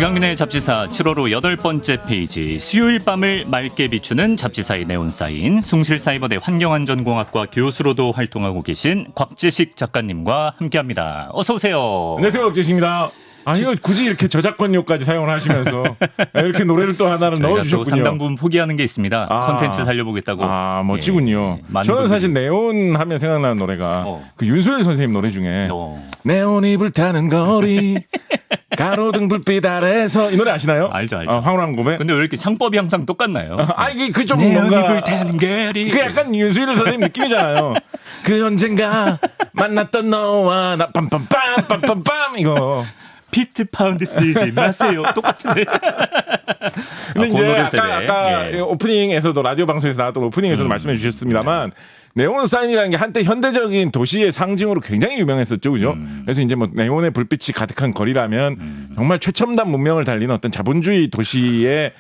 이강민의 잡지사 7월 호 8번째 페이지, 수요일 밤을 맑게 비추는 잡지사의 네온사인, 숭실사이버대 환경안전공학과 교수로도 활동하고 계신 곽재식 작가님과 함께합니다. 어서 오세요. 안녕하세요, 곽재식입니다. 이거 굳이 이렇게 저작권료까지 사용을 하시면서 이렇게 노래를 또 하나를 넣어주셨군요. 상당 부분 포기하는 게 있습니다. 컨텐츠 살려보겠다고. 멋지군요. 예, 저는 사실 네온 하면 생각나는 노래가 그 윤수일 선생님 노래 중에 네온이 불타는 거리 가로등 불빛 아래서, 이 노래 아시나요? 알죠. 황홀한 고백. 근데 왜 이렇게 창법이 항상 똑같나요? 이게 그 좀 네온이 뭔가 불타는 거리. 그 약간 윤수일 선생님 느낌이잖아요. 그 언젠가 만났던 너와 나 빰빰빰 이거. 피트 파운드 쓰지 마세요. 똑같은데. 근데 이제 아까 오프닝에서도, 라디오 방송에서 나왔던 오프닝에서도 말씀해 주셨습니다만, 네온 사인이라는 게 한때 현대적인 도시의 상징으로 굉장히 유명했었죠, 그죠? 그래서 이제 뭐 네온의 불빛이 가득한 거리라면 정말 최첨단 문명을 달리는 어떤 자본주의 도시의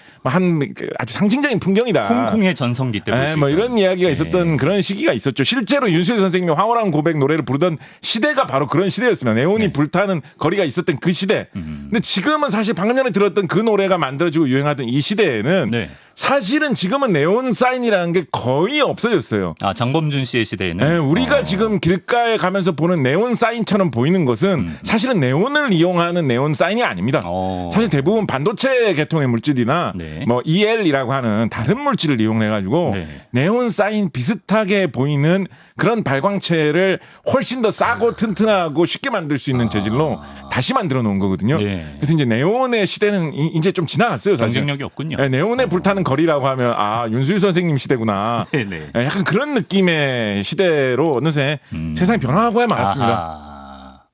아주 상징적인 풍경이다. 콩콩의 전성기 때. 뭐 이런 이야기가 있었던 그런 시기가 있었죠. 실제로 윤수일 선생님이 황홀한 고백 노래를 부르던 시대가 바로 그런 시대였습니다. 네온이 불타는 거리가 있었던 그 시대. 근데 지금은 사실 방금 전에 들었던 그 노래가 만들어지고 유행하던 이 시대에는 사실은 지금은 네온 사인이라는 게 거의 없어졌어요. 장범준 씨의 시대에는. 우리가 지금 길가에 가면서 보는 네온 사인처럼 보이는 것은 사실은 네온을 이용하는 네온 사인이 아닙니다. 사실 대부분 반도체 계통의 물질이나 뭐 EL이라고 하는 다른 물질을 이용해가지고 네온 사인 비슷하게 보이는 그런 발광체를 훨씬 더 싸고 튼튼하고 쉽게 만들 수 있는 재질로 다시 만들어 놓은 거거든요. 그래서 이제 네온의 시대는 이제 좀 지나갔어요. 사실. 경쟁력이 없군요. 네온에 불타는 거리라고 하면 윤수일 선생님 시대구나. 약간 그런 느낌의 시대로 어느새 세상이 변화하고야 말았습니다.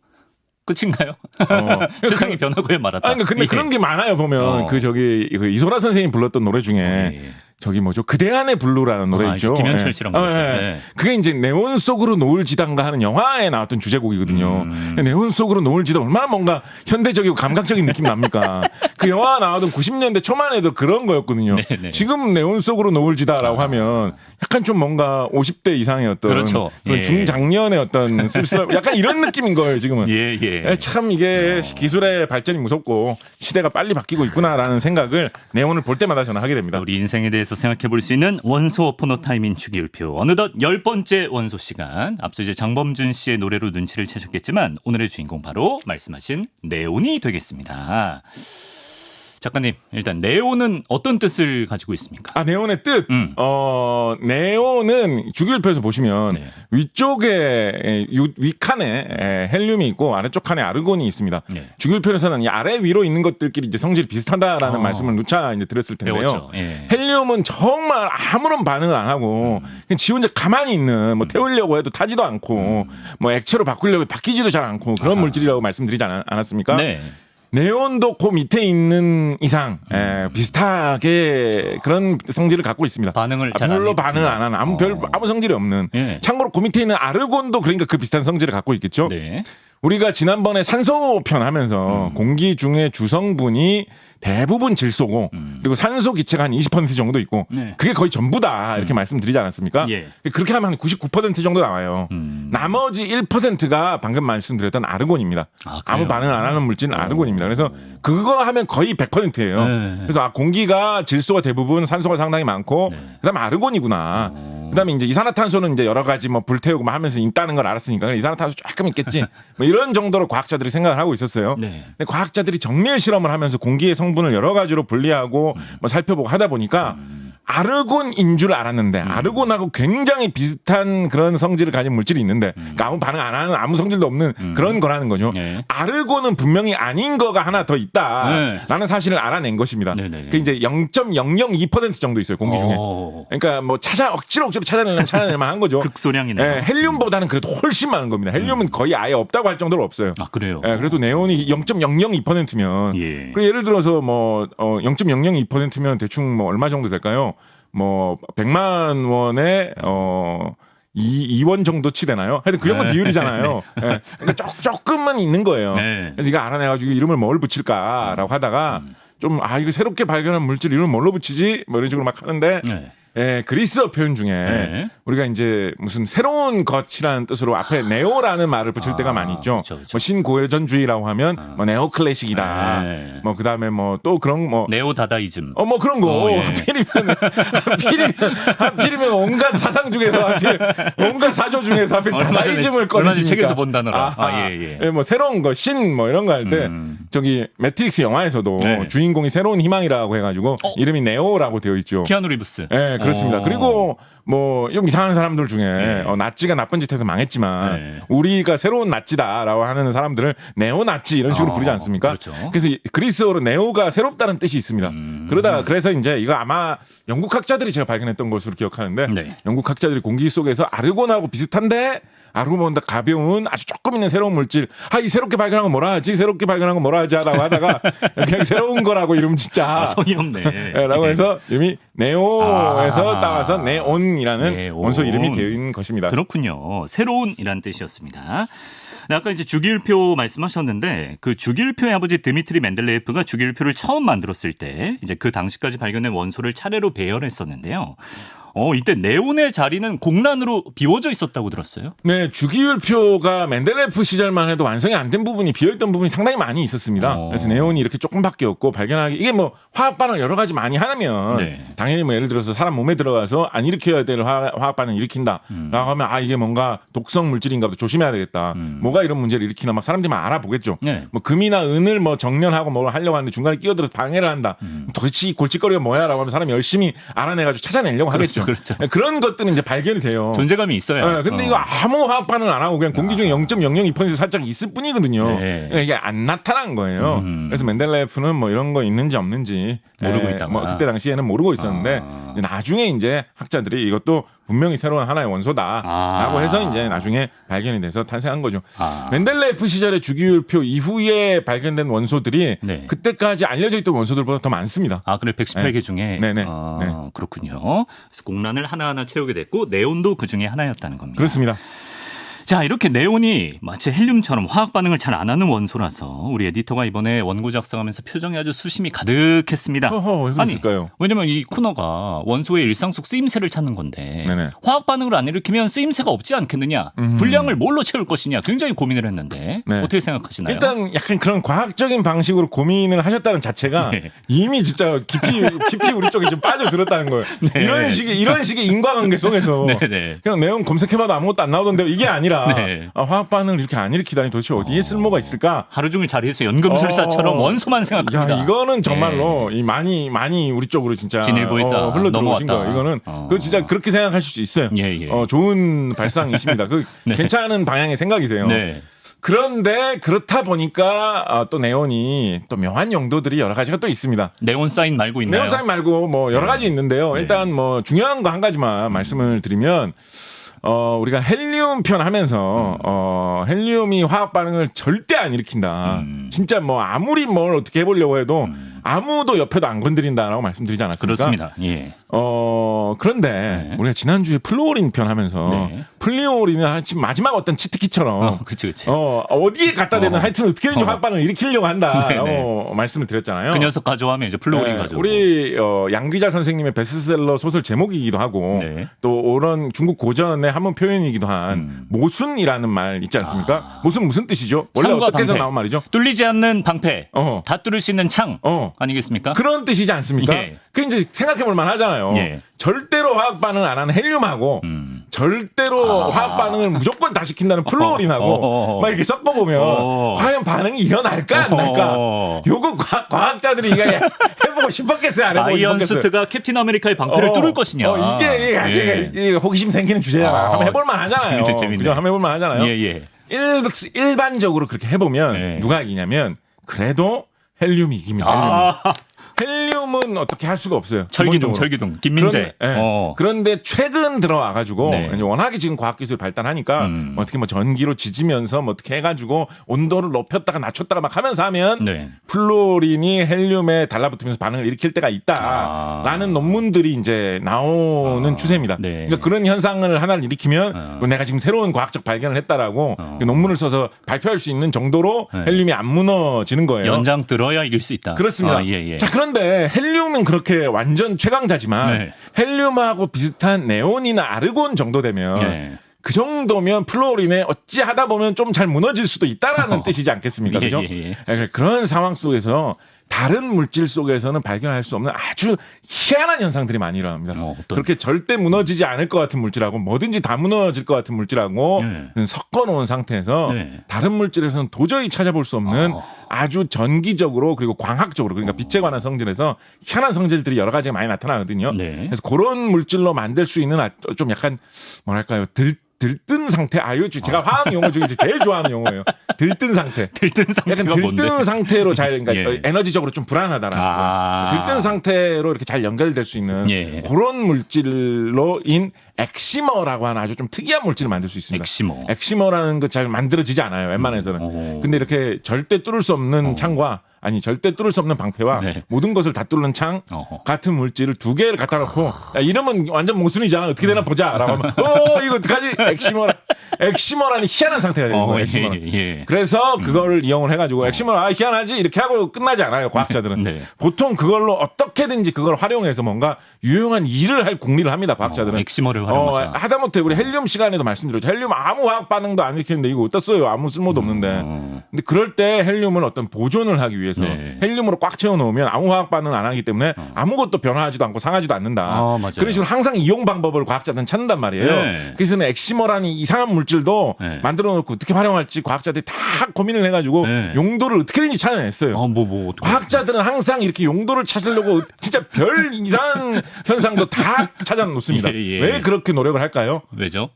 끝인가요? 세상이 변하고야 말았다. 근데 그런 게 많아요. 보면 그 이소라 선생님 불렀던 노래 중에 저기 뭐죠? 그대 안의 블루라는 노래 있죠. 김현철 씨랑 그게 이제 네온 속으로 노을 지단가 하는 영화에 나왔던 주제곡이거든요. 네온 속으로 노을 지단 얼마나 뭔가 현대적이고 감각적인 느낌 납니까? 그 영화 나왔던 90년대 초만 해도 그런 거였거든요. 지금 네온 속으로 노을 지다라고 하면 약간 좀 뭔가 50대 이상의 어떤 중장년의 어떤 쓸쓸 약간 이런 느낌인 거예요, 지금은. 참 이게 기술의 발전이 무섭고 시대가 빨리 바뀌고 있구나라는 생각을 네온을 볼 때마다 저는 하게 됩니다. 우리 인생에 대해서 생각해 볼 수 있는 원소 오퍼노 타임인 주기율표. 어느덧 10번째 원소 시간. 앞서 이제 장범준 씨의 노래로 눈치를 채셨겠지만 오늘의 주인공 바로 말씀하신 네온이 되겠습니다. 작가님, 일단 네온은 어떤 뜻을 가지고 있습니까? 네온의 뜻. 네온은 주기율표에서 보시면 위쪽에 위칸에 헬륨이 있고 아래쪽 칸에 아르곤이 있습니다. 주기율표에서는 이 아래 위로 있는 것들끼리 이제 성질이 비슷하다라는 말씀을 누차 이제 드렸을 텐데요. 헬륨은 정말 아무런 반응을 안 하고 그냥 지 혼자 가만히 있는, 뭐 태우려고 해도 타지도 않고 뭐 액체로 바꾸려고 해도 바뀌지도 잘 않고 그런 물질이라고 말씀드리지 않았습니까? 네온도 그 밑에 있는 이상 비슷하게 그런 성질을 갖고 있습니다. 반응을 잘 별로 반응을 안 하는 아무 성질이 없는. 참고로 그 밑에 있는 아르곤도 그러니까 그 비슷한 성질을 갖고 있겠죠. 우리가 지난번에 산소 편 하면서 공기 중에 주성분이 대부분 질소고 그리고 산소 기체가 한 20% 정도 있고 그게 거의 전부다 이렇게 말씀드리지 않았습니까? 그렇게 하면 한 99% 정도 나와요. 나머지 1%가 방금 말씀드렸던 아르곤입니다. 아무 반응 안 하는 물질은 아르곤입니다. 그래서 그거 하면 거의 100%예요. 그래서 공기가 질소가 대부분 산소가 상당히 많고 그다음에 아르곤이구나. 그다음에 이제 이산화탄소는 이제 여러 가지 뭐 불태우고 뭐 하면서 있다는 걸 알았으니까 이산화탄소 조금 있겠지. 뭐 이런 정도로 과학자들이 생각을 하고 있었어요. 근데 과학자들이 정밀 실험을 하면서 공기의 성분을 여러 가지로 분리하고 뭐 살펴보고 하다 보니까 아르곤인 줄 알았는데 아르곤하고 굉장히 비슷한 그런 성질을 가진 물질이 있는데 그러니까 아무 반응 안 하는 아무 성질도 없는 그런 거라는 거죠. 아르곤은 분명히 아닌 거가 하나 더 있다라는 사실을 알아낸 것입니다. 그 이제 0.002% 정도 있어요, 공기 중에. 그러니까 뭐 억지로 찾아내려면 한 거죠. 극소량이네요. 헬륨보다는 그래도 훨씬 많은 겁니다. 헬륨은 거의 아예 없다고 할 정도로 없어요. 그래요? 그래도 네온이 0.002%면 그리고 예를 들어서 뭐 0.002%면 대충 뭐 얼마 정도 될까요? 뭐 100만 원에 2원 정도 치되나요? 하여튼 그 정도 비율이잖아요. 그러니까 조금만 있는 거예요. 그래서 이거 알아내가지고 이름을 뭘 붙일까라고 하다가 좀 이거 새롭게 발견한 물질 이름을 뭘로 붙이지? 뭐 이런 식으로 막 하는데 그리스어 표현 중에 우리가 이제 무슨 새로운 것이라는 뜻으로 앞에 네오라는 말을 붙일 때가 많이 있죠. 그쵸. 뭐 신고회전주의라고 하면 뭐 네오 클래식이다. 뭐 그다음에 뭐 또 그런 뭐 네오 다다이즘. 뭐 그런 거. 하필이면 온갖 사상 중에서 온갖 사조 중에서 하필 다다이즘을 꺼내시니까. 얼마 전에 책에서 본 단어라. 뭐 새로운 거, 신 뭐 이런 거 할 때 저기 매트릭스 영화에서도 주인공이 새로운 희망이라고 해가지고 이름이 네오라고 되어 있죠. 키아누 리브스. 네, 그렇습니다. 그리고 뭐 좀 이상한 사람들 중에 나치가 나쁜 짓 해서 망했지만 우리가 새로운 나치다라고 하는 사람들을 네오 나치 이런 식으로 부르지 않습니까? 그렇죠. 그래서 그리스어로 네오가 새롭다는 뜻이 있습니다. 그래서 이제 이거 아마 영국 학자들이 제가 발견했던 것으로 기억하는데 영국 학자들이 공기 속에서 아르곤하고 비슷한데 아르곤보다 가벼운 아주 조금 있는 새로운 물질. 이 새롭게 발견한 건 뭐라 하지? 새롭게 발견한 건 뭐라 하지?라고 하다가 그냥 새로운 거라고 이름 진짜. 성의 없네. 라고 해서 이름이 네오에서 따와서 네온이라는 원소 이름이 되어 있는 것입니다. 그렇군요. 새로운이라는 뜻이었습니다. 아까 이제 주기율표 말씀하셨는데 그 주기율표의 아버지 드미트리 멘델레예프가 주기율표를 처음 만들었을 때 이제 그 당시까지 발견된 원소를 차례로 배열했었는데요. 이때 네온의 자리는 공란으로 비워져 있었다고 들었어요. 네, 주기율표가 멘델레예프 시절만 해도 완성이 안 된 부분이 비어있던 부분이 상당히 많이 있었습니다. 그래서 네온이 이렇게 조금 바뀌었고 발견하기 이게 뭐 화학 반응 여러 가지 많이 하면 당연히 뭐 예를 들어서 사람 몸에 들어가서 안 일으켜야 될 화학 반응을 일으킨다라고 하면 이게 뭔가 독성 물질인가 보다 조심해야 되겠다. 뭐가 이런 문제를 일으키나 막 사람들이 막 알아보겠죠. 뭐 금이나 은을 뭐 정련하고 뭘 하려고 하는데 중간에 끼어들어서 방해를 한다. 도대체 이 골칫거리가 뭐야라고 하면 사람이 열심히 알아내가지고 찾아내려고 하겠죠. 그렇죠. 그런 것들은 이제 발견이 돼요. 존재감이 있어요. 근데 이거 아무 화학 반응 안 하고 그냥 공기 중에 0.002% 살짝 있을 뿐이거든요. 그러니까 이게 안 나타난 거예요. 그래서 멘델레예프는 뭐 이런 거 있는지 없는지 모르고 있다가 뭐 그때 당시에는 모르고 있었는데 나중에 이제 학자들이 이것도 분명히 새로운 하나의 원소다라고 해서 이제 나중에 발견이 돼서 탄생한 거죠. 멘델레예프 시절의 주기율표 이후에 발견된 원소들이 그때까지 알려져 있던 원소들보다 더 많습니다. 그래 118개 중에. 네네. 그렇군요. 그래서 공란을 하나하나 채우게 됐고 네온도 그 중에 하나였다는 겁니다. 그렇습니다. 자, 이렇게 네온이 마치 헬륨처럼 화학 반응을 잘 안 하는 원소라서 우리 에디터가 이번에 원고 작성하면서 표정이 아주 수심이 가득했습니다. 왜 그랬을까요? 왜냐면 이 코너가 원소의 일상 속 쓰임새를 찾는 건데 화학 반응을 안 일으키면 쓰임새가 없지 않겠느냐? 분량을 뭘로 채울 것이냐? 굉장히 고민을 했는데 어떻게 생각하시나요? 일단 약간 그런 과학적인 방식으로 고민을 하셨다는 자체가 이미 진짜 깊이 우리 쪽에 좀 빠져들었다는 거예요. 이런 식의 인과관계 속에서 그냥 네온 검색해봐도 아무것도 안 나오던데 이게 아니라 화학 반응을 이렇게 안 일으키다니 도대체 어디에 쓸모가 있을까? 하루 종일 자리에서 연금술사처럼 원소만 생각합니다. 이거는 정말로 이 많이 우리 쪽으로 진짜 진일보했다. 흘러 들어오신 거. 이거는 그 진짜 그렇게 생각하실 수 있어요. 좋은 발상이십니다. 괜찮은 방향의 생각이세요. 그런데 그렇다 보니까 또 네온이 또 묘한 용도들이 여러 가지가 또 있습니다. 네온 사인 말고 있나요? 네온 사인 말고 뭐 여러 가지 있는데요. 일단 뭐 중요한 거 한 가지만 말씀을 드리면 우리가 헬륨 표현하면서 헬륨이 화학 반응을 절대 안 일으킨다. 진짜 뭐 아무리 뭘 어떻게 해보려고 해도 아무도 옆에도 안 건드린다라고 말씀드리지 않았습니까? 그렇습니다. 그런데 우리가 지난주에 플루오린 편하면서 플루오린은 지금 마지막 어떤 치트키처럼 그치. 어디에 갖다 대는 하여튼 어떻게든지 화학 반응을 일으키려고 한다라고 말씀을 드렸잖아요. 그 녀석 가져오면 이제 플루오린 가져오고. 우리 양기자 선생님의 베스트셀러 소설 제목이기도 하고 또 이런 중국 고전의 한문 표현이기도 한 모순이라는 말 있지 않습니까? 모순 무슨 뜻이죠? 원래 어떻게 해서 나온 말이죠? 뚫리지 않는 방패, 다 뚫을 수 있는 창 아니겠습니까? 그런 뜻이지 않습니까? 그 이제 생각해볼 만하잖아요. 절대로 화학 반응을 안 하는 헬륨하고 절대로 화학 반응을 무조건 다 시킨다는 플루오린하고 막 이렇게 섞어보면 과연 반응이 일어날까 안 날까? 요거 과학자들이 이게 해보고 싶었겠어요? 안 해보고 싶었겠어요? 아이언스트가 캡틴 아메리카의 방패를 뚫을 것이냐? 이게 호기심 생기는 주제잖아. 한번 해볼만 하잖아요. 그죠? 한번 해볼만 하잖아요. 일반적으로 그렇게 해보면 누가 이기냐면 그래도 헬륨이 이깁니다. 헬륨은 어떻게 할 수가 없어요. 철기둥, 김민재. 그런데 최근 들어와가지고 워낙에 지금 과학기술이 발달하니까 어떻게 뭐 전기로 지지면서 뭐 어떻게 해가지고 온도를 높였다가 낮췄다가 막 하면서 하면 플루오린이 헬륨에 달라붙으면서 반응을 일으킬 때가 있다라는 논문들이 이제 나오는 추세입니다. 그러니까 그런 현상을 하나를 일으키면 내가 지금 새로운 과학적 발견을 했다라고 논문을 써서 발표할 수 있는 정도로 헬륨이 안 무너지는 거예요. 연장 들어야 이길 수 있다. 그렇습니다. 자, 그런데 그런데 헬륨은 그렇게 완전 최강자지만 네. 헬륨하고 비슷한 네온이나 아르곤 정도 되면 네. 그 정도면 플루오린에 어찌 하다 보면 좀 잘 무너질 수도 있다라는 뜻이지 않겠습니까? 그죠? 그런 상황 속에서 다른 물질 속에서는 발견할 수 없는 아주 희한한 현상들이 많이 일어납니다. 그렇게 절대 무너지지 않을 것 같은 물질하고 뭐든지 다 무너질 것 같은 물질하고 섞어놓은 상태에서 다른 물질에서는 도저히 찾아볼 수 없는 아주 전기적으로 그리고 광학적으로 그러니까 빛에 관한 성질에서 희한한 성질들이 여러 가지가 많이 나타나거든요. 그래서 그런 물질로 만들 수 있는 좀 약간 뭐랄까요 들뜬 상태. 제가 화학 용어 중에 제일 좋아하는 용어예요. 들뜬 상태. 들뜬 상태가 약간 들뜬 뭔데? 상태로 잘, 그러니까 에너지적으로 좀 불안하다라는 들뜬 상태로 이렇게 잘 연결될 수 있는 그런 물질로인 엑시머라고 하는 아주 좀 특이한 물질을 만들 수 있습니다. 엑시머라는 거 잘 만들어지지 않아요. 웬만해서는. 근데 이렇게 절대 뚫을 수 없는 창과 절대 뚫을 수 없는 방패와 모든 것을 다 뚫는 창 같은 물질을 두 개를 갖다 놓고 야, 이러면 완전 모순이잖아. 어떻게 되나 보자라고 하면 이거 어떡하지? 엑시머라는 희한한 상태가 되는 거예요. 그래서 그거를 이용을 해가지고 엑시머 희한하지? 이렇게 하고 끝나지 않아요. 과학자들은. 보통 그걸로 어떻게든지 그걸 활용해서 뭔가 유용한 일을 할 궁리를 합니다. 과학자들은. 엑시머를 활용해서. 하다못해 우리 헬륨 시간에도 말씀드렸죠. 헬륨 아무 화학 반응도 안 일으키는데 이거 어디다 써요? 아무 쓸모도 없는데. 근데 그럴 때 헬륨은 어떤 보존을 하기 위해서 헬륨으로 꽉 채워놓으면 아무 화학 반응 안 하기 때문에 아무것도 변화하지도 않고 상하지도 않는다. 그런 식으로 항상 이용 방법을 과학자들은 찾는단 말이에요. 그래서 엑시머라는 이상한 물질도 만들어놓고 어떻게 활용할지 과학자들이 다 고민을 해가지고 용도를 어떻게든지 찾아냈어요. 과학자들은 항상 이렇게 용도를 찾으려고 진짜 별 이상한 현상도 다 찾아놓습니다. 왜 그렇게 노력을 할까요? 왜죠?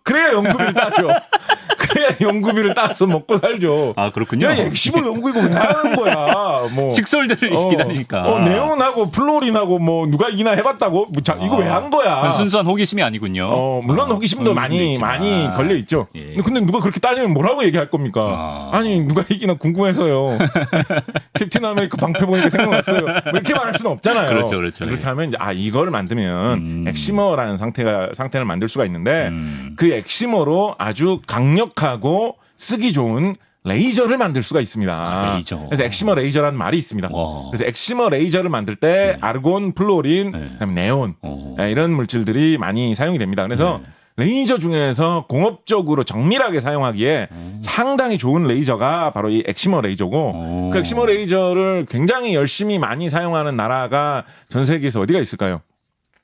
그래야 연구비를 따죠. 그래야 연구비를 따서 먹고 살죠. 그렇군요. 야, 엑시머 연구 이거 왜 하는 거야? 식솔들을 기다리니까. 네온하고 플로린하고 뭐 누가 이기나 해봤다고? 이거 왜 한 거야? 순수한 호기심이 아니군요. 물론 호기심도 많이 걸려 있죠. 근데 누가 그렇게 따지면 뭐라고 얘기할 겁니까? 아니 누가 이기나 궁금해서요. 캡틴 아메리카 방패 보니까 생각났어요. 이렇게 말할 수는 없잖아요. 그렇죠. 그렇게 하면 이걸 만들면 엑시머라는 상태를 만들 수가 있는데 그 엑시머로 아주 강력하고 쓰기 좋은 레이저를 만들 수가 있습니다. 레이저. 그래서 엑시머 레이저라는 말이 있습니다. 그래서 엑시머 레이저를 만들 때 아르곤, 플로린, 그다음에 네온 이런 물질들이 많이 사용이 됩니다. 그래서 레이저 중에서 공업적으로 정밀하게 사용하기에 상당히 좋은 레이저가 바로 이 엑시머 레이저고 그 엑시머 레이저를 굉장히 열심히 많이 사용하는 나라가 전 세계에서 어디가 있을까요?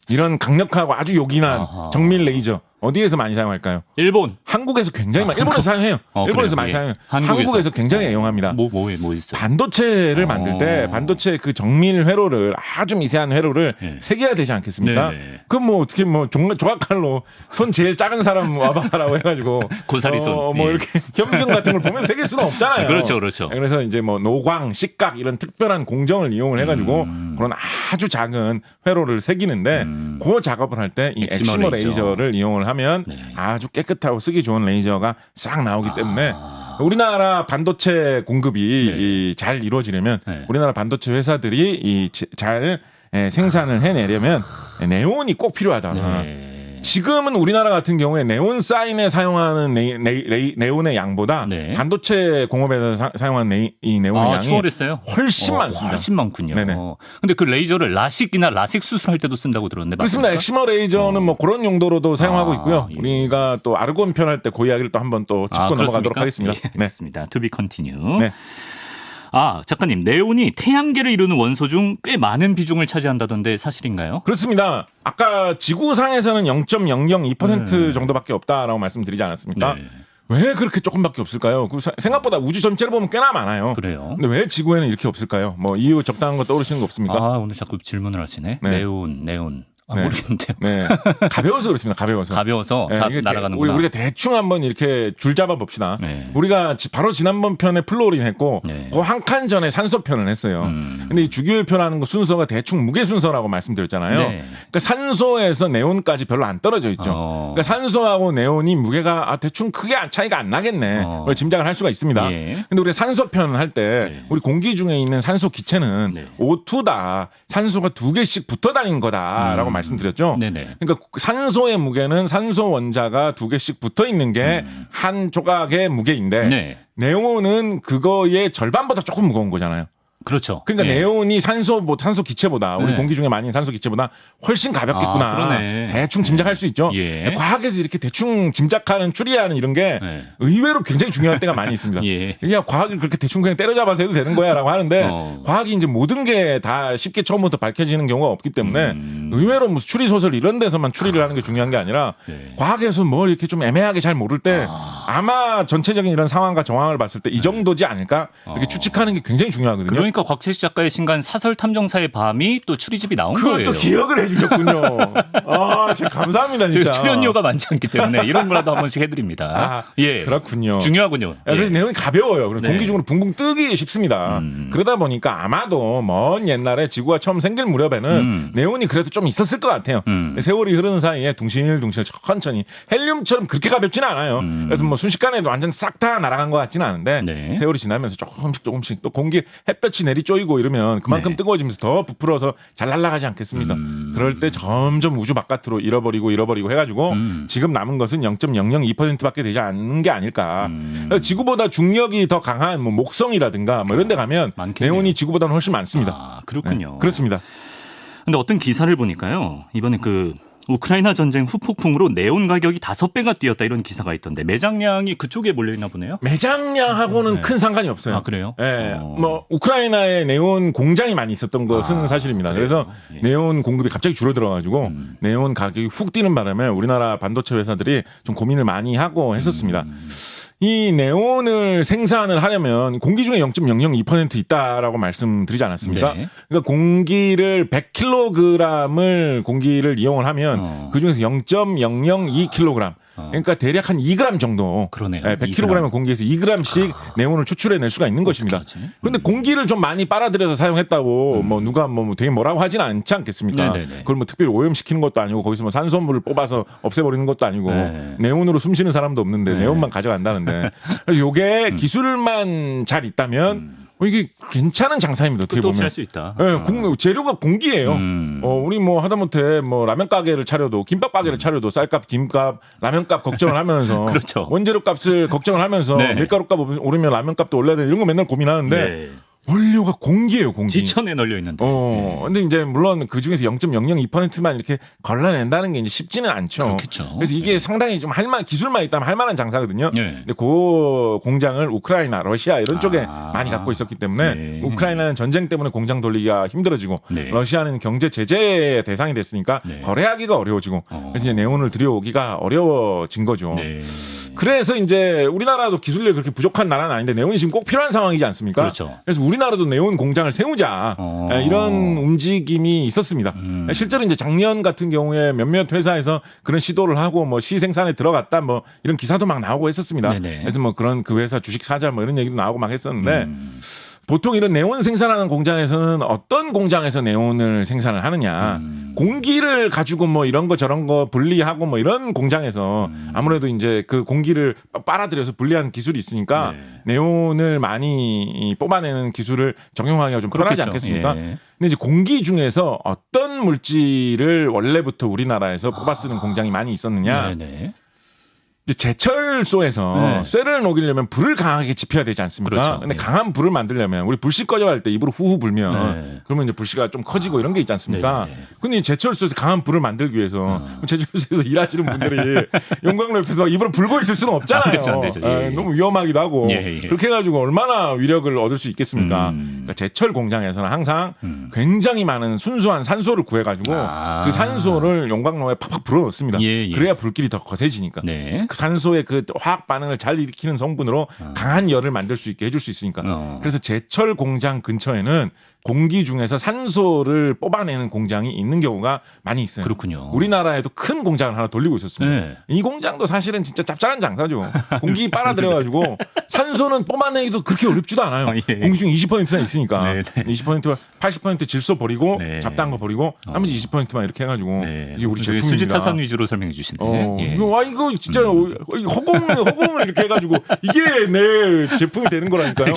이런 강력하고 아주 요긴한 정밀 레이저 어디에서 많이 사용할까요? 일본. 한국에서 굉장히 많이 일본에서 사용해요. 일본에서 많이 사용해요. 한국에서 굉장히 애용합니다. 뭐 있어요? 반도체를 만들 때 반도체 그 정밀 회로를 아주 미세한 회로를 새겨야 되지 않겠습니까? 그럼 뭐 어떻게 조각칼로 손 제일 작은 사람 와봐라고 해가지고 고사리 손. 뭐 이렇게 현미경 같은 걸 보면 새길 수는 없잖아요. 그렇죠. 그래서 이제 뭐 노광, 식각 이런 특별한 공정을 이용을 해가지고 그런 아주 작은 회로를 새기는데 그 작업을 할 때 이 엑시머 레이저를 이용을 하면 아주 깨끗하고 쓰기 좋은 레이저가 싹 나오기 때문에 우리나라 반도체 공급이 잘 이루어지려면 우리나라 반도체 회사들이 잘 생산을 해내려면 네온이 꼭 필요하다. 지금은 우리나라 같은 경우에 네온 사인에 사용하는 네온의 양보다 반도체 공업에서 사용하는 이 네온의 양이 추월했어요? 훨씬 많습니다. 훨씬 많군요. 근데 그 레이저를 라식 수술할 때도 쓴다고 들었는데 그렇습니다. 맞습니까? 엑시머 레이저는 뭐 그런 용도로도 사용하고 있고요. 우리가 또 아르곤 편할 때 그 이야기를 또 한번 또 짚고 넘어가도록 하겠습니다. 그렇습니다. To be continue. 작가님, 네온이 태양계를 이루는 원소 중 꽤 많은 비중을 차지한다던데 사실인가요? 그렇습니다. 아까 지구상에서는 0.002% 정도밖에 없다라고 말씀드리지 않았습니까? 왜 그렇게 조금밖에 없을까요? 생각보다 우주 전체를 보면 꽤나 많아요. 그래요. 근데 왜 지구에는 이렇게 없을까요? 뭐 이유 적당한 거 떠오르시는 거 없습니까? 오늘 자꾸 질문을 하시네. 네온. 모르겠는데요. 가벼워서 그렇습니다. 가벼워서 다 날아가는구나. 우리가 대충 한번 이렇게 줄 잡아 봅시다. 우리가 바로 지난번 편에 플로린 했고 그 한 칸 전에 산소 편을 했어요. 근데 이 주기율표라는 거 순서가 대충 무게 순서라고 말씀드렸잖아요. 그러니까 산소에서 네온까지 별로 안 떨어져 있죠. 그러니까 산소하고 네온이 무게가 대충 크게 차이가 안 나겠네. 짐작을 할 수가 있습니다. 근데 우리 산소 편을 할 때 우리 공기 중에 있는 산소 기체는 O2다. 산소가 2개씩 붙어 다니는 거다라고 말씀드렸죠. 그러니까 산소의 무게는 산소 원자가 2개씩 붙어 있는 게 한 조각의 무게인데 네온은 그거의 절반보다 조금 무거운 거잖아요. 그렇죠. 그러니까 예. 네온이 산소 기체보다 우리 네. 공기 중에 많이 있는 산소 기체보다 훨씬 가볍겠구나. 그러네. 대충 짐작할 수 있죠. 예. 과학에서 이렇게 대충 짐작하는 추리하는 이런 게 의외로 굉장히 중요한 때가 많이 있습니다. 예. 그냥 과학을 그렇게 대충 그냥 때려잡아서 해도 되는 거야라고 하는데 과학이 이제 모든 게 다 쉽게 처음부터 밝혀지는 경우가 없기 때문에 의외로 무슨 추리 소설 이런 데서만 추리를 하는 게 중요한 게 아니라 과학에서 뭘 이렇게 좀 애매하게 잘 모를 때 아마 전체적인 이런 상황과 정황을 봤을 때 이 정도지 않을까 이렇게 추측하는 게 굉장히 중요하거든요. 그러니까 곽철식 작가의 신간 사설 탐정사의 밤이 또 추리집이 나온 거예요. 그것도 기억을 해주셨군요. 아, 진짜 감사합니다, 진짜. 출연료가 많지 않기 때문에 이런 거라도 한 번씩 해드립니다. 예, 그렇군요. 중요하군요. 그래서 내용이 가벼워요. 그래서 공기 중으로 붕붕 뜨기 쉽습니다. 그러다 보니까 아마도 먼 옛날에 지구가 처음 생길 무렵에는 네온이 그래도 좀 있었을 것 같아요. 세월이 흐르는 사이에 둥실둥실 천천히 헬륨처럼 그렇게 가볍지는 않아요. 그래서 뭐 순식간에 완전 싹 다 날아간 것 같지는 않은데 세월이 지나면서 조금씩 또 공기 햇볕이 내리쪼이고 이러면 그만큼 뜨거워지면서 더 부풀어서 잘 날아가지 않겠습니까? 그럴 때 점점 우주 바깥으로 잃어버리고 해가지고 지금 남은 것은 0.002%밖에 되지 않는 게 아닐까. 그래서 지구보다 중력이 더 강한 뭐 목성이라든가 뭐 이런 데 가면 네온이 지구보다는 훨씬 많습니다. 아, 그렇군요. 네, 그렇습니다. 근데 어떤 기사를 보니까요. 이번에 우크라이나 전쟁 후폭풍으로 네온 가격이 5배가 뛰었다 이런 기사가 있던데 매장량이 그쪽에 몰려있나 보네요. 매장량하고는 큰 상관이 없어요. 아, 그래요? 네. 뭐 우크라이나에 네온 공장이 많이 있었던 것은 사실입니다. 그래서 네온 공급이 갑자기 줄어들어가지고 네온 가격이 훅 뛰는 바람에 우리나라 반도체 회사들이 좀 고민을 많이 하고 했었습니다. 이 네온을 생산을 하려면 공기 중에 0.002% 있다라고 말씀드리지 않았습니까? 네. 그러니까 공기를 100kg을 공기를 이용을 하면 그 중에서 0.002kg 그러니까 대략 한 2g 정도. 그러네요. 100kg의 공기에서 2g씩 네온을 추출해낼 수가 있는 것입니다. 그런데 공기를 좀 많이 빨아들여서 사용했다고 뭐 누가 뭐 되게 뭐라고 하진 않지 않겠습니까? 그걸 뭐 특별히 오염시키는 것도 아니고 거기서 뭐 산소물을 뽑아서 없애버리는 것도 아니고 네온으로 숨쉬는 사람도 없는데 네온만 가져간다는데 그래서 이게 기술만 잘 있다면 이게 괜찮은 장사입니다. 어떻게 보면. 할 수 있다. 네, 재료가 공기예요. 우리 뭐 하다못해 뭐 라면 가게를 차려도 김밥 가게를 차려도 쌀값, 김값, 라면값 걱정을 하면서 그렇죠. 원재료 값을 걱정을 하면서 밀가루 값 오르면 라면 값도 올라야 돼 이런 거 맨날 고민하는데 원료가 공기예요, 공기. 지천에 널려 있는데. 근데 이제 물론 그 중에서 0.002%만 이렇게 걸러낸다는 게 이제 쉽지는 않죠. 그렇겠죠. 그래서 이게 상당히 좀 기술만 있다면 할 만한 장사거든요. 근데 그 공장을 우크라이나, 러시아 이런 쪽에 많이 갖고 있었기 때문에 우크라이나는 전쟁 때문에 공장 돌리기가 힘들어지고 러시아는 경제 제재의 대상이 됐으니까 거래하기가 어려워지고 그래서 이제 네온을 들여오기가 어려워진 거죠. 그래서 이제 우리나라도 기술력이 그렇게 부족한 나라는 아닌데 네온이 지금 꼭 필요한 상황이지 않습니까? 그렇죠. 그래서 우리나라도 네온 공장을 세우자 이런 움직임이 있었습니다. 실제로 이제 작년 같은 경우에 몇몇 회사에서 그런 시도를 하고 뭐 시생산에 들어갔다 뭐 이런 기사도 막 나오고 했었습니다. 그래서 뭐 그런 그 회사 주식 사자 뭐 이런 얘기도 나오고 막 했었는데 보통 이런 네온 생산하는 공장에서는 어떤 공장에서 네온을 생산을 하느냐. 공기를 가지고 뭐 이런 거 저런 거 분리하고 뭐 이런 공장에서 아무래도 이제 그 공기를 빨아들여서 분리하는 기술이 있으니까 네온을 많이 뽑아내는 기술을 적용하기가 좀 편하지 않겠습니까? 근데 이제 공기 중에서 어떤 물질을 원래부터 우리나라에서 뽑아 쓰는 공장이 많이 있었느냐. 이제 제철소에서 쇠를 녹이려면 불을 강하게 지펴야 되지 않습니까? 그렇죠. 근데 강한 불을 만들려면 우리 불씨 꺼져갈 때 입으로 후후 불면 그러면 이제 불씨가 좀 커지고 이런 게 있지 않습니까? 근데 제철소에서 강한 불을 만들기 위해서 제철소에서 일하시는 분들이 용광로 옆에서 입으로 불고 있을 수는 없잖아요. 안 되죠. 너무 위험하기도 하고 그렇게 해가지고 얼마나 위력을 얻을 수 있겠습니까? 그러니까 제철 공장에서는 항상 굉장히 많은 순수한 산소를 구해가지고 그 산소를 용광로에 팍팍 불어넣습니다. 그래야 불길이 더 거세지니까. 그 산소의 그 화학 반응을 잘 일으키는 성분으로 강한 열을 만들 수 있게 해줄 수 있으니까. 그래서 제철 공장 근처에는 공기 중에서 산소를 뽑아내는 공장이 있는 경우가 많이 있어요. 그렇군요. 우리나라에도 큰 공장을 하나 돌리고 있었습니다. 이 공장도 사실은 진짜 짭짤한 장사죠. 공기 빨아들여가지고 산소는 뽑아내기도 그렇게 어렵지도 않아요. 공기 중 20%나 있으니까 20%, 80% 질소 버리고 잡다한 거 버리고 나머지 20%만 이렇게 해가지고 이게 우리 제품입니다. 수지 타산 위주로 설명해 주신데. 와 이거 진짜 허공을 이렇게 해가지고 이게 내 제품이 되는 거라니까요.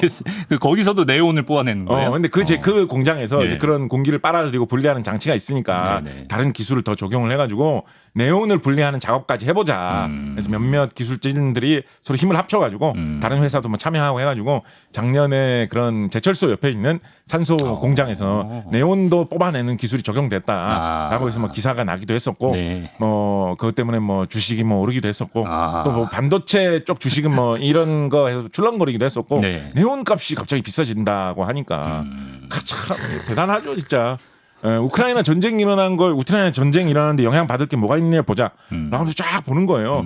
거기서도 네온을 뽑아내는 거예요. 근데 그 공장에서 이제 그런 공기를 빨아들이고 분리하는 장치가 있으니까 다른 기술을 더 적용을 해가지고 네온을 분리하는 작업까지 해보자. 그래서 몇몇 기술진들이 서로 힘을 합쳐가지고 다른 회사도 뭐 참여하고 해가지고 작년에 그런 제철소 옆에 있는 산소 공장에서 네온도 뽑아내는 기술이 적용됐다라고 해서 뭐 기사가 나기도 했었고 네. 뭐 그것 때문에 뭐 주식이 뭐 오르기도 했었고 또 뭐 반도체 쪽 주식은 뭐 이런 거 해서 출렁거리기도 했었고 네. 네온 값이 갑자기 비싸진다고 하니까 참 대단하죠 진짜. 우크라이나 전쟁 일어난 걸 우크라이나 전쟁 일어나는데 영향 받을 게 뭐가 있냐 보자. 라고 쫙 보는 거예요.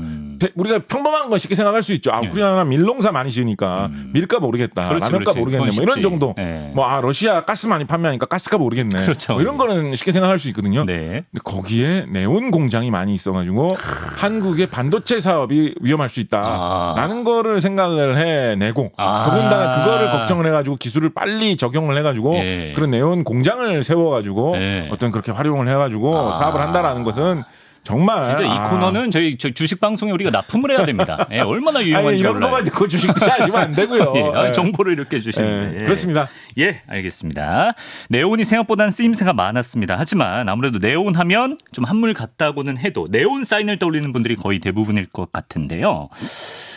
우리가 평범한 건 쉽게 생각할 수 있죠. 우크라이나 밀농사 많이 지으니까 밀값 오르겠다. 그렇지, 라면값 그렇지. 오르겠네. 뭐 이런 정도. 네. 뭐 러시아 가스 많이 판매하니까 가스값 오르겠네. 그렇죠. 뭐 이런 거는 쉽게 생각할 수 있거든요. 네. 근데 거기에 네온 공장이 많이 있어가지고 한국의 반도체 사업이 위험할 수 있다라는 거를 생각을 해내고 더군다나 그거를 걱정을 해가지고 기술을 빨리 적용을 해가지고 예. 그런 네온 공장을 세워가지고 네. 어떤 그렇게 활용을 해가지고 사업을 한다라는 것은 정말 진짜 이 코너는 저희 주식 방송에 우리가 납품을 해야 됩니다. 예, 얼마나 유용한지 이런 몰라요. 거만 듣고 주식 투자하시면 안 되고요. 예, 정보를 이렇게 주시는데. 예, 그렇습니다. 예, 알겠습니다. 네온이 생각보다는 쓰임새가 많았습니다. 하지만 아무래도 네온 하면 좀 한물 같다고는 해도 네온 사인을 떠올리는 분들이 거의 대부분일 것 같은데요.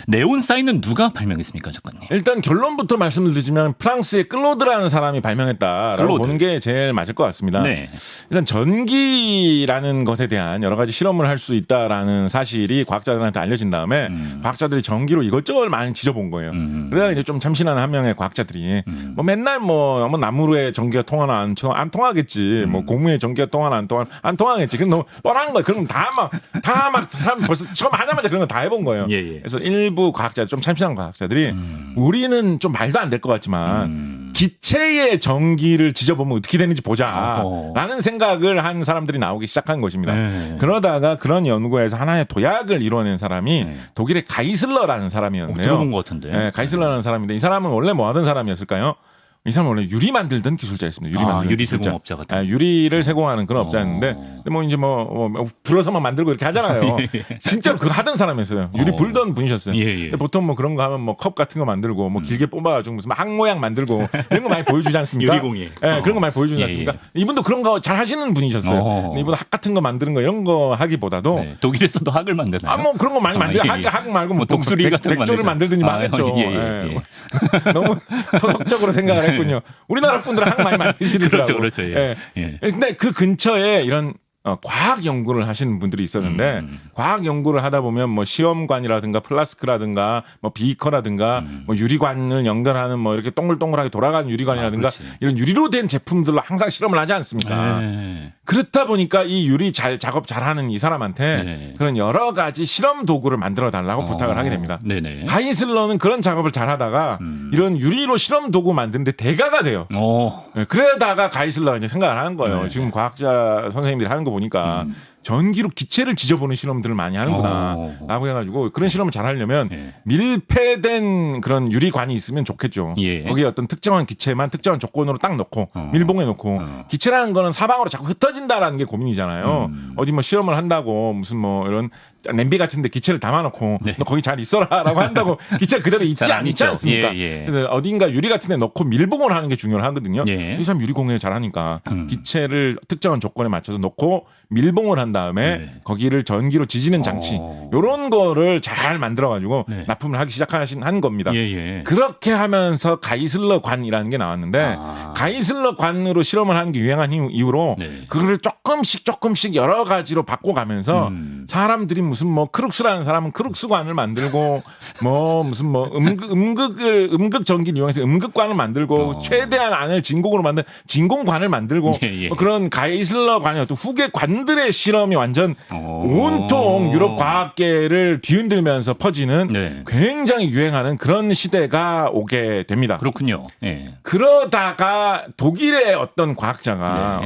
네온 사인은 누가 발명했습니까, 작가님? 일단 결론부터 말씀을 드리면 프랑스의 클로드라는 사람이 발명했다라고 보는 게 제일 맞을 것 같습니다. 네. 일단 전기라는 것에 대한 여러 가지 실험을 할 수 있다라는 사실이 과학자들한테 알려진 다음에 과학자들이 전기로 이것저것 많이 지져본 거예요. 그래야 이제 좀 참신한 한 명의 과학자들이 뭐 맨날 뭐 나무로에 전기가 통하나 안 통하겠지. 뭐 고무에 전기가 통하나 안 통하겠지. 그럼 너무 뻔한 거예요. 그럼 다 막 사람 벌써 처음 하자마자 그런 거 다 해본 거예요. 예. 그래서 일부 과학자 좀 참신한 과학자들이 우리는 좀 말도 안 될 것 같지만 기체의 전기를 지져보면 어떻게 되는지 보자라는 생각을 한 사람들이 나오기 시작한 것입니다. 네. 그러다가 그런 연구에서 하나의 도약을 이뤄낸 사람이 독일의 가이슬러라는 사람이었네요. 들어본 것 같은데. 네, 가이슬러라는 사람인데 이 사람은 원래 뭐 하던 사람이었을까요? 이 사람은 원래 유리 만들던 기술자였습니다. 유리 세공업자 같은. 유리를 세공하는 그런 업자였는데, 뭐 이제 불어서만 만들고 이렇게 하잖아요. 진짜로 그거 하던 사람이었어요. 유리 불던 분이셨어요. 근데 보통 뭐 그런 거 하면 뭐 컵 같은 거 만들고, 뭐 길게 뽑아가지고 무슨 항 모양 만들고 이런 거 많이 보여주지 않습니까? 유리공예. 네, 그런 거 많이 보여주지 않습니까? 이분도 그런 거 잘 하시는 분이셨어요. 근데 이분 학 같은 거 만드는 거 이런 거 하기보다도 독일에서도 학을 만드나요? 뭐 그런 거 많이 만들어요. 학 말고 뭐 독수리 같은 거 백조를 만들든지 하겠죠. 너무 토속적으로 생각을 했군요. 우리나라 분들은 항 많이 만드시더라고요. 그렇죠. 예. 근데 그 근처에 이런 과학 연구를 하시는 분들이 있었는데 과학 연구를 하다 보면 뭐 시험관이라든가 플라스크라든가 뭐 비커라든가 뭐 유리관을 연결하는 뭐 이렇게 동글동글하게 돌아가는 유리관이라든가 이런 유리로 된 제품들로 항상 실험을 하지 않습니까? 그렇다 보니까 이 유리 작업 잘하는 이 사람한테 그런 여러 가지 실험 도구를 만들어 달라고 부탁을 하게 됩니다. 가이슬러는 그런 작업을 잘하다가 이런 유리로 실험 도구 만드는데 대가가 돼요. 그러다가 가이슬러가 이제 생각을 하는 거예요. 지금 과학자 선생님들이 하는 거 보니까 전기로 기체를 지져보는 실험들을 많이 하는구나 라고 해가지고 그런 실험을 잘 하려면 밀폐된 그런 유리관이 있으면 좋겠죠. 거기에 어떤 특정한 기체만 특정한 조건으로 딱 넣고 밀봉해 놓고 기체라는 거는 사방으로 자꾸 흩어진다라는 게 고민이잖아요. 어디 뭐 실험을 한다고 무슨 뭐 이런 냄비 같은데 기체를 담아놓고 너 거기 잘 있어라라고 한다고 기체가 그대로 있지 않습니까? 그래서 어딘가 유리 같은데 넣고 밀봉을 하는 게 중요하거든요. 이 사람 유리공예 잘하니까 기체를 특정한 조건에 맞춰서 넣고 밀봉을 한 다음에 거기를 전기로 지지는 장치 이런 거를 잘 만들어가지고 납품을 하기 한 겁니다. 그렇게 하면서 가이슬러 관이라는 게 나왔는데 가이슬러 관으로 실험을 하는 게 유행한 이후로 그거를 조금씩 여러 가지로 바꿔가면서 사람들이 무슨 뭐 크룩스라는 사람은 크룩스관을 만들고 뭐 무슨 뭐 음극 전기를 이용해서 음극관을 만들고 최대한 안을 진공으로 만든 진공관을 만들고 뭐 그런 가이슬러 관이 어떤 후계 관들의 실험이 완전 온통 유럽 과학계를 뒤흔들면서 퍼지는 굉장히 유행하는 그런 시대가 오게 됩니다. 그렇군요. 그러다가 독일의 어떤 과학자가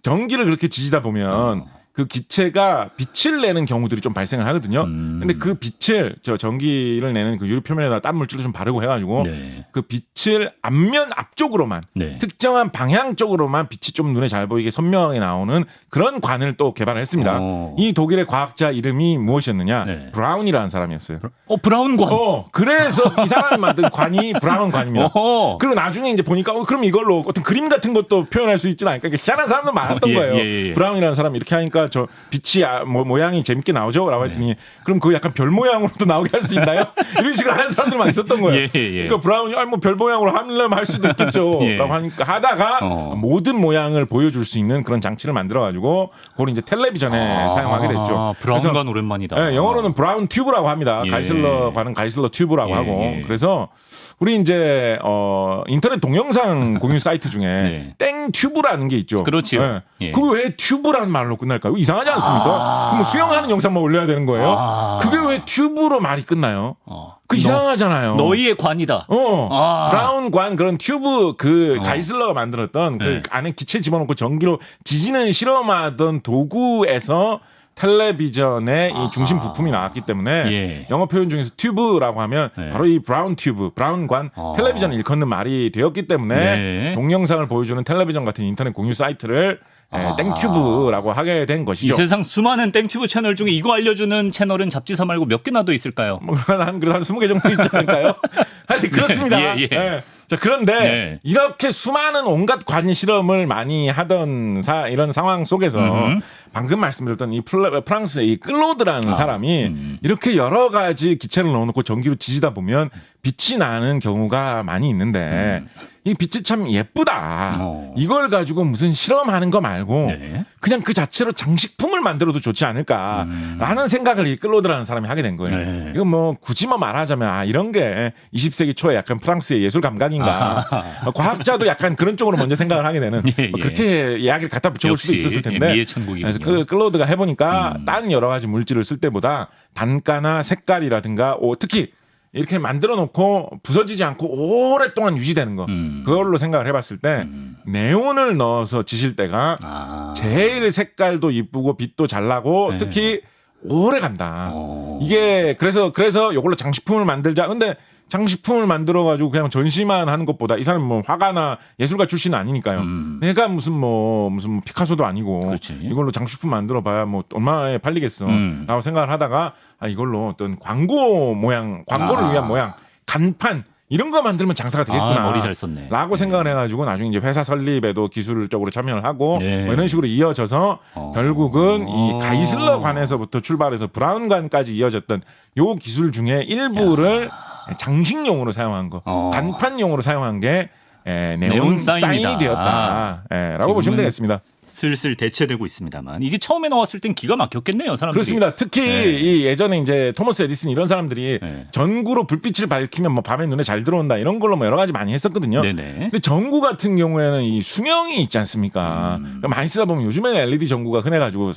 전기를 그렇게 지지다 보면 그 기체가 빛을 내는 경우들이 좀 발생을 하거든요. 근데 그 빛을 전기를 내는 그 유리 표면에다 딴 물질을 좀 바르고 해가지고 그 빛을 앞면 앞쪽으로만 네. 특정한 방향 쪽으로만 빛이 좀 눈에 잘 보이게 선명하게 나오는 그런 관을 또 개발했습니다. 이 독일의 과학자 이름이 무엇이었느냐? 네. 브라운이라는 사람이었어요. 브라운 관. 그래서 이 사람이 만든 관이 브라운 관입니다. 그리고 나중에 이제 보니까 그럼 이걸로 어떤 그림 같은 것도 표현할 수 있지는 않을까? 희한한 사람도 많았던 거예요. 브라운이라는 사람이 이렇게 하니까 저 빛이 모양이 재밌게 나오죠라고 했더니 그럼 그거 약간 별 모양으로도 나오게 할 수 있나요? 이런 식으로 하는 사람들 많이 있었던 거예요. 그러니까 브라운이 뭐 별 모양으로 하려면 할 수도 있겠죠라고 하니까 하다가 모든 모양을 보여줄 수 있는 그런 장치를 만들어가지고 그걸 이제 텔레비전에 사용하게 됐죠. 브라운관 오랜만이다. 네, 영어로는 브라운 튜브라고 합니다. 가이슬러 관은 가이슬러 튜브라고 하고 그래서 우리 이제 인터넷 동영상 공유 사이트 중에 땡 튜브라는 게 있죠. 그렇죠. 그게 왜 튜브라는 말로 끝날까요? 이상하지 않습니까? 그럼 수영하는 영상만 올려야 되는 거예요? 그게 왜 튜브로 말이 끝나요? 그 이상하잖아요. 너희의 관이다. 브라운 관 그런 튜브 그 가이슬러가 만들었던 그 안에 기체 집어넣고 전기로 지진을 실험하던 도구에서 텔레비전의 이 중심 부품이 나왔기 때문에 영어 표현 중에서 튜브라고 하면 바로 이 브라운 튜브, 브라운 관, 텔레비전을 일컫는 말이 되었기 때문에 동영상을 보여주는 텔레비전 같은 인터넷 공유 사이트를 땡튜브라고 하게 된 것이죠. 이 세상 수많은 땡튜브 채널 중에 이거 알려주는 채널은 잡지사 말고 몇 개나 더 있을까요? 그래도 한 20개 정도 있지 않을까요? 하여튼 그렇습니다. 자, 그런데 이렇게 수많은 온갖 관 실험을 많이 하던 이런 상황 속에서 방금 말씀드렸던 이 프랑스의 이 클로드라는 사람이 이렇게 여러 가지 기체를 넣어놓고 전기로 지지다 보면 빛이 나는 경우가 많이 있는데 이 빛이 참 예쁘다. 이걸 가지고 무슨 실험하는 거 말고 그냥 그 자체로 장식품을 만들어도 좋지 않을까라는 생각을 이 클로드라는 사람이 하게 된 거예요. 이거 뭐 굳이 말하자면 이런 게 20세기 초에 약간 프랑스의 예술 감각인가. 과학자도 약간 그런 쪽으로 먼저 생각을 하게 되는 그렇게 이야기를 갖다 붙여볼 수도 있었을 텐데 미의 천국이군요. 그래서 그 클로드가 해보니까 딴 여러 가지 물질을 쓸 때보다 단가나 색깔이라든가 특히 이렇게 만들어 놓고 부서지지 않고 오랫동안 유지되는 거 그걸로 생각을 해봤을 때 네온을 넣어서 지실 때가 제일 색깔도 이쁘고 빛도 잘 나고 특히 오래 간다. 이게 그래서 이걸로 장식품을 만들자. 근데 장식품을 만들어가지고 그냥 전시만 하는 것보다 이 사람은 뭐 화가나 예술가 출신은 아니니까요. 내가 무슨 피카소도 아니고 그렇지. 이걸로 장식품 만들어봐야 뭐 얼마에 팔리겠어. 라고 생각을 하다가 이걸로 어떤 광고를 위한 모양, 간판 이런 거 만들면 장사가 되겠구나. 머리 잘 썼네. 라고 생각을 해가지고 나중에 이제 회사 설립에도 기술적으로 참여를 하고 뭐 이런 식으로 이어져서 결국은 이 가이슬러 관에서부터 출발해서 브라운 관까지 이어졌던 요 기술 중에 일부를 장식용으로 사용한 거, 간판용으로 사용한 게 네온 사인이 되었다라고 보시면 되겠습니다. 슬슬 대체되고 있습니다만 이게 처음에 나왔을 땐 기가 막혔겠네요, 사람들이. 그렇습니다. 특히 이 예전에 이제 토머스 에디슨 이런 사람들이 전구로 불빛을 밝히면 뭐 밤에 눈에 잘 들어온다 이런 걸로 뭐 여러 가지 많이 했었거든요. 근데 전구 같은 경우에는 이 수명이 있지 않습니까? 많이 쓰다 보면 요즘에는 LED 전구가 흔해가지고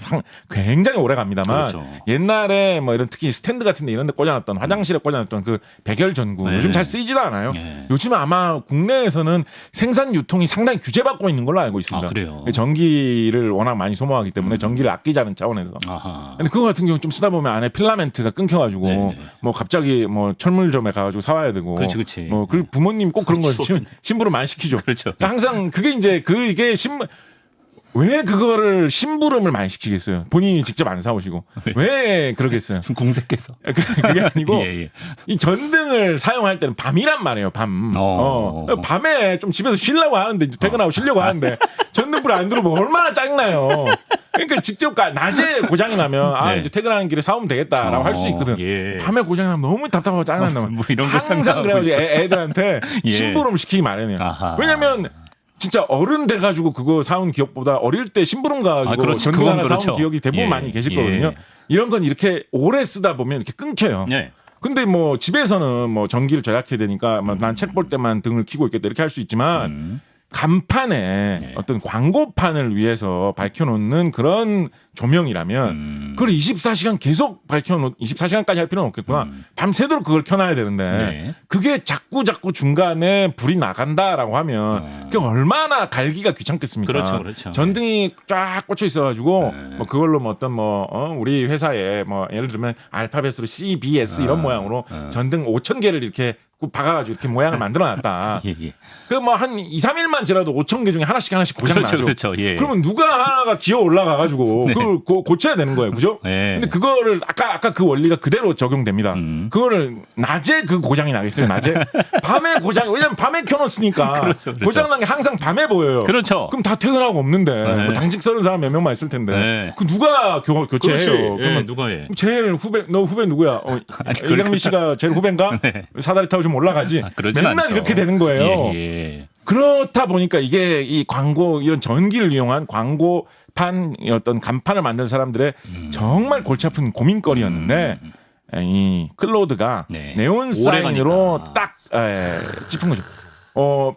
굉장히 오래 갑니다만 옛날에 뭐 이런 특히 스탠드 같은데 이런 데 꽂아놨던 화장실에 꽂아놨던 그 백열 전구 요즘 잘 쓰이지도 않아요. 요즘에 아마 국내에서는 생산 유통이 상당히 규제받고 있는 걸로 알고 있습니다. 그래요? 전기를 워낙 많이 소모하기 때문에 전기를 아끼자는 차원에서. 근데 그거 같은 경우 좀 쓰다 보면 안에 필라멘트가 끊겨가지고 뭐 갑자기 뭐 철물점에 가가지고 사와야 되고. 그렇지. 뭐 그리고 부모님 꼭 그런 거 심부름 많이 시키죠. 그렇죠. 항상 그게 이제 이게 왜 그거를 심부름을 많이 시키겠어요? 본인이 직접 안 사오시고. 왜 그러겠어요? 공색해서. 그게 아니고 이 전등을 사용할 때는 밤이란 말이에요. 밤. 밤에 좀 집에서 쉬려고 하는데 퇴근하고 쉬려고 하는데 전등불이 안 들어오면 얼마나 짜증나요. 그러니까 직접 낮에 고장이 나면 이제 퇴근하는 길에 사오면 되겠다라고 할 수 있거든. 밤에 고장이 나면 너무 답답하고 짜증난다면 뭐 이런 거 항상 그래가지고 애들한테 심부름 시키기 마련이에요. 왜냐면 진짜 어른 돼가지고 그거 사온 기억보다 어릴 때 심부름 가가지고 전등 하나 사온 기억이 대부분 많이 계실 거거든요. 이런 건 이렇게 오래 쓰다 보면 이렇게 끊겨요. 근데 뭐 집에서는 뭐 전기를 절약해야 되니까 난 책 볼 때만 등을 켜고 있겠다 이렇게 할 수 있지만 간판에 어떤 광고판을 위해서 밝혀놓는 그런 조명이라면 그걸 24시간 계속 24시간까지 할 필요는 없겠구나. 밤새도록 그걸 켜놔야 되는데 그게 자꾸 중간에 불이 나간다라고 하면 그게 얼마나 갈기가 귀찮겠습니까? 그렇죠. 전등이 쫙 꽂혀 있어가지고 뭐 그걸로 뭐 어떤 우리 회사에 뭐 예를 들면 알파벳으로 CBS 이런 모양으로 전등 5,000개를 이렇게 박아가지고 이렇게 모양을 만들어놨다. 예, 예. 그 뭐 한 2, 3일만 지나도 5천 개 중에 하나씩 고장 나죠. 그렇죠. 예. 그러면 누가 하나가 기어 올라가가지고 네. 그걸 고쳐야 되는 거예요, 그죠? 네. 근데 그거를 아까 그 원리가 그대로 적용됩니다. 그거를 낮에 그 고장이 나겠어요, 낮에? 밤에 고장, 왜냐면 밤에 켜놓았으니까 그렇죠. 고장난 게 항상 밤에 보여요. 그렇죠. 그럼 다 퇴근하고 없는데 네. 뭐 당직 서는 사람 몇 명만 있을 텐데 네. 그 누가 교체해요? 그러면 누가 해? 제일 후배, 너 후배 누구야? 이강민 씨가 제일 후배인가? 네. 사다리 타고 좀 올라가지. 그러진 맨날 않죠. 이렇게 되는 거예요. 예. 그렇다 보니까 이게 이 광고 이런 전기를 이용한 광고판 어떤 간판을 만든 사람들의 정말 골치 아픈 고민거리였는데 이 클로드가 네. 네온 오래 사인으로 가니까. 딱 짚은 거죠.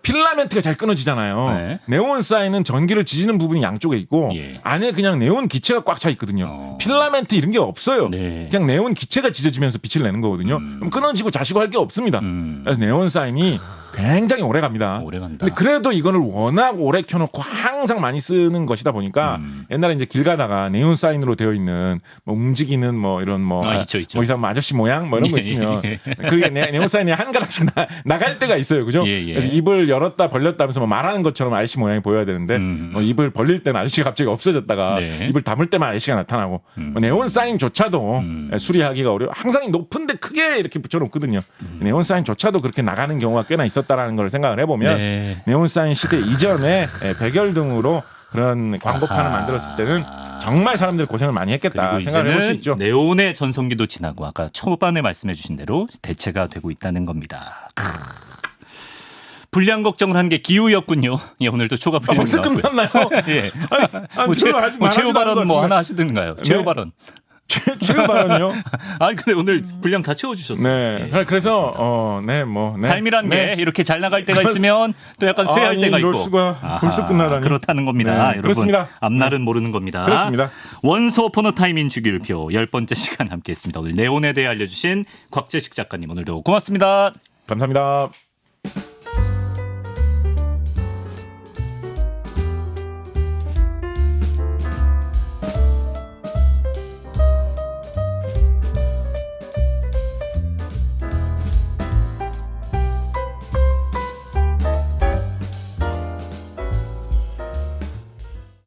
필라멘트가 잘 끊어지잖아요. 네. 네온 사인은 전기를 지지는 부분이 양쪽에 있고 예. 안에 그냥 네온 기체가 꽉 차 있거든요. 필라멘트 이런 게 없어요. 네. 그냥 네온 기체가 지져지면서 빛을 내는 거거든요. 그럼 끊어지고 자시고 할 게 없습니다. 그래서 네온 사인이 굉장히 오래 갑니다. 오래 간다. 근데 그래도 이거를 워낙 오래 켜놓고 항상 많이 쓰는 것이다 보니까 옛날에 이제 길 가다가 네온 사인으로 되어 있는 뭐 움직이는 뭐 이런 있죠. 뭐 이상 아저씨 모양 뭐 이런 거 있으면 그게 네온 사인이 한 가닥씩 나갈 때가 있어요, 그죠? 예. 그래서 입을 열었다 벌렸다 하면서 뭐 말하는 것처럼 아저씨 모양이 보여야 되는데 뭐 입을 벌릴 때는 아저씨가 갑자기 없어졌다가 네. 입을 다물 때만 아저씨가 나타나고 뭐 네온 사인조차도 수리하기가 어려워. 항상 높은데 크게 이렇게 붙여놓거든요. 네온 사인조차도 그렇게 나가는 경우가 꽤나 있었다라는 걸 생각을 해보면 네. 네온 사인 시대 이전에 백열등으로 그런 광고판을 만들었을 때는 정말 사람들이 고생을 많이 했겠다 그리고 생각을 해볼 수 이제는 있죠. 네온의 전성기도 지나고 아까 초반에 말씀해 주신 대로 대체가 되고 있다는 겁니다. 불량 걱정을 한 게 기후였군요. 예, 오늘도 초과 불량 벌써 나왔고요. 끝났나요? 예. 아니, 최후 발언 뭐 하나 하시던가요? 네. 최후 발언. 최후 발언이요? 아니 근데 오늘 분량 다 채워주셨어요. 네. 예, 그래서 삶이란 게 이렇게 잘 나갈 때가 있으면 또 약간 쇠할 때가 있고. 이럴 수가 벌써 끝나다니. 그렇다는 겁니다. 네, 여러분. 그렇습니다. 앞날은 모르는 겁니다. 그렇습니다. 원소 포노타임인 주기율표 10번째 시간 함께했습니다. 오늘 네온에 대해 알려주신 곽재식 작가님 오늘도 고맙습니다. 감사합니다.